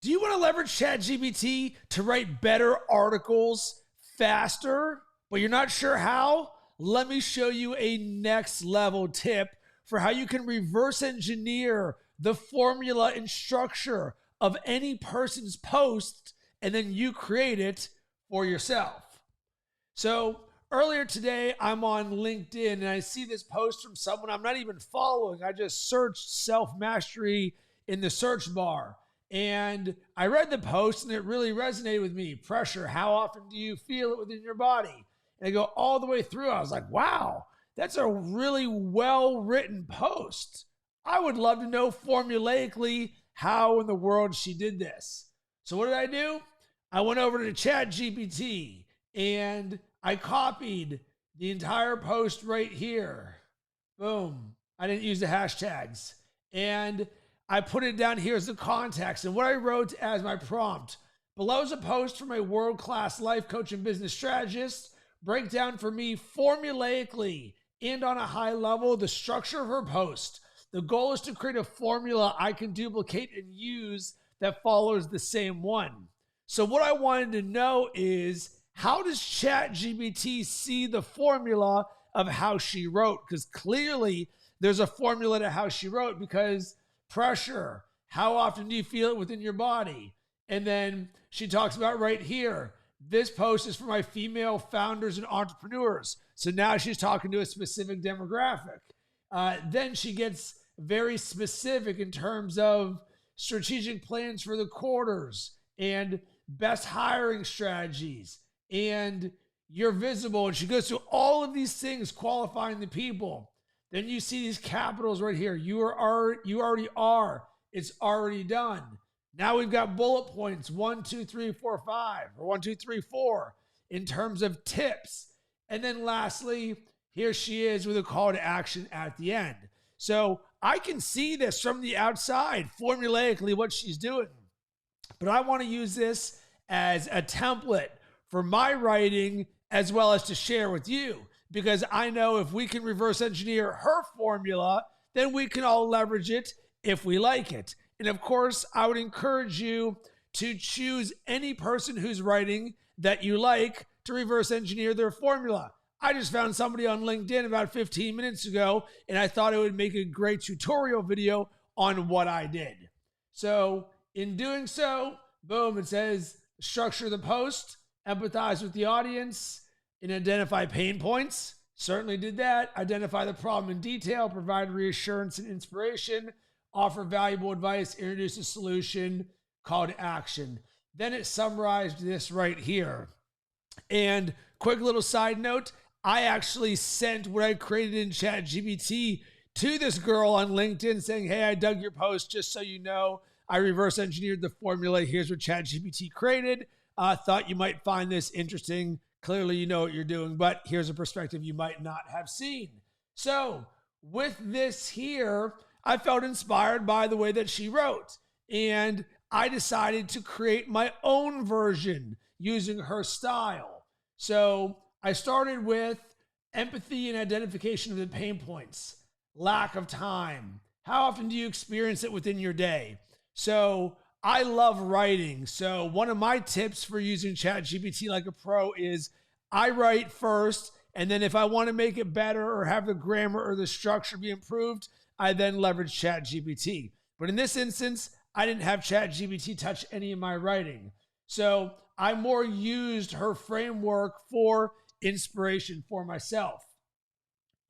Do you want to leverage ChatGPT to write better articles faster, but you're not sure how? Let me show you a next level tip for how you can reverse engineer the formula and structure of any person's post, and then you create it for yourself. So earlier today, I'm on LinkedIn and I see this post from someone I'm not even following. I just searched self-mastery in the search bar. And I read the post and it really resonated with me. Pressure, how often do you feel it within your body? And I go all the way through. I was like, wow, that's a really well-written post. I would love to know formulaically how in the world she did this. So what did I do? I went over to ChatGPT and I copied the entire post right here. Boom. I didn't use the hashtags. And I put it down here as the context. And what I wrote as my prompt: below is a post from a world-class life coach and business strategist. Break down for me formulaically and on a high level the structure of her post. The goal is to create a formula I can duplicate and use that follows the same one. So what I wanted to know is, how does ChatGPT see the formula of how she wrote? Because clearly there's a formula to how she wrote, because pressure, how often do you feel it within your body? And then she talks about right here, this post is for my female founders and entrepreneurs. So now she's talking to a specific demographic. Then she gets very specific in terms of strategic plans for the quarters and best hiring strategies. And you're visible. And she goes through all of these things, qualifying the people. Then you see these capitals right here. You already are. It's already done. Now we've got bullet points 1, 2, 3, 4, 5, or 1, 2, 3, 4 in terms of tips. And then lastly, here she is with a call to action at the end. So I can see this from the outside, formulaically what she's doing. But I want to use this as a template for my writing as well as to share with you, because I know if we can reverse engineer her formula, then we can all leverage it if we like it. And of course, I would encourage you to choose any person who's writing that you like to reverse engineer their formula. I just found somebody on LinkedIn about 15 minutes ago, and I thought it would make a great tutorial video on what I did. So in doing so, boom, it says structure the post, empathize with the audience, and identify pain points. Certainly did that. Identify the problem in detail, provide reassurance and inspiration, offer valuable advice, introduce a solution, call to action. Then it summarized this right here. And quick little side note, I actually sent what I created in ChatGPT to this girl on LinkedIn saying, hey, I dug your post, just so you know. I reverse engineered the formula. Here's what ChatGPT created. Thought you might find this interesting. Clearly, you know what you're doing, but here's a perspective you might not have seen. So with this here, I felt inspired by the way that she wrote, and I decided to create my own version using her style. So I started with empathy and identification of the pain points, lack of time. How often do you experience it within your day? So I love writing. So one of my tips for using ChatGPT like a pro is I write first, and then if I want to make it better or have the grammar or the structure be improved, I then leverage ChatGPT. But in this instance, I didn't have ChatGPT touch any of my writing. So I more used her framework for inspiration for myself.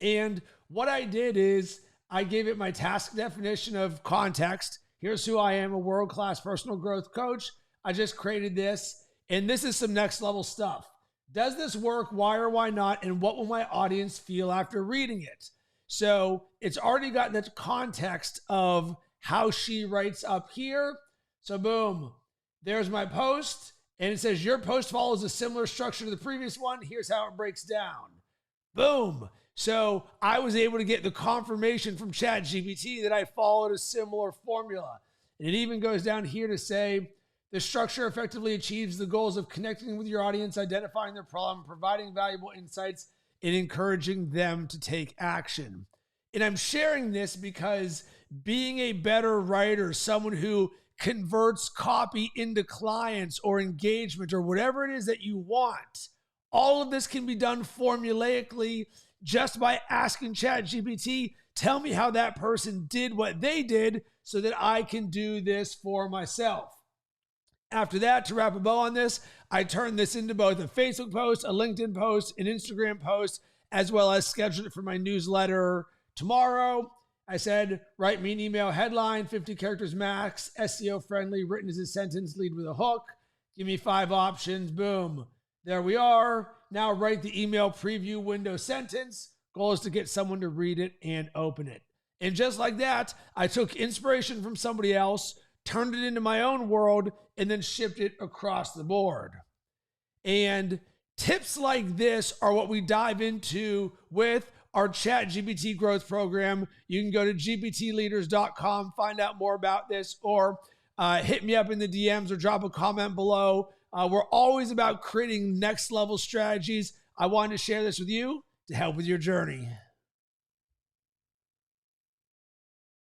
And what I did is I gave it my task definition of context. Here's who I am, a world-class personal growth coach. I just created this, and this is some next level stuff. Does this work? Why or why not? And what will my audience feel after reading it? So it's already got that context of how she writes up here. So boom, there's my post. And it says, your post follows a similar structure to the previous one. Here's how it breaks down. Boom. So I was able to get the confirmation from ChatGPT that I followed a similar formula. And it even goes down here to say, the structure effectively achieves the goals of connecting with your audience, identifying their problem, providing valuable insights, and encouraging them to take action. And I'm sharing this because being a better writer, someone who converts copy into clients or engagement or whatever it is that you want. All of this can be done formulaically just by asking ChatGPT, tell me how that person did what they did so that I can do this for myself. After that, to wrap a bow on this, I turned this into both a Facebook post, a LinkedIn post, an Instagram post, as well as scheduled it for my newsletter tomorrow. I said, write me an email headline, 50 characters max, SEO friendly, written as a sentence, lead with a hook. Give me 5 options. Boom. There we are. Now write the email preview window sentence. Goal is to get someone to read it and open it. And just like that, I took inspiration from somebody else, turned it into my own world, and then shipped it across the board. And tips like this are what we dive into with our ChatGPT growth program. You can go to gptleaders.com, find out more about this, or hit me up in the DMs or drop a comment below. We're always about creating next level strategies. I wanted to share this with you to help with your journey.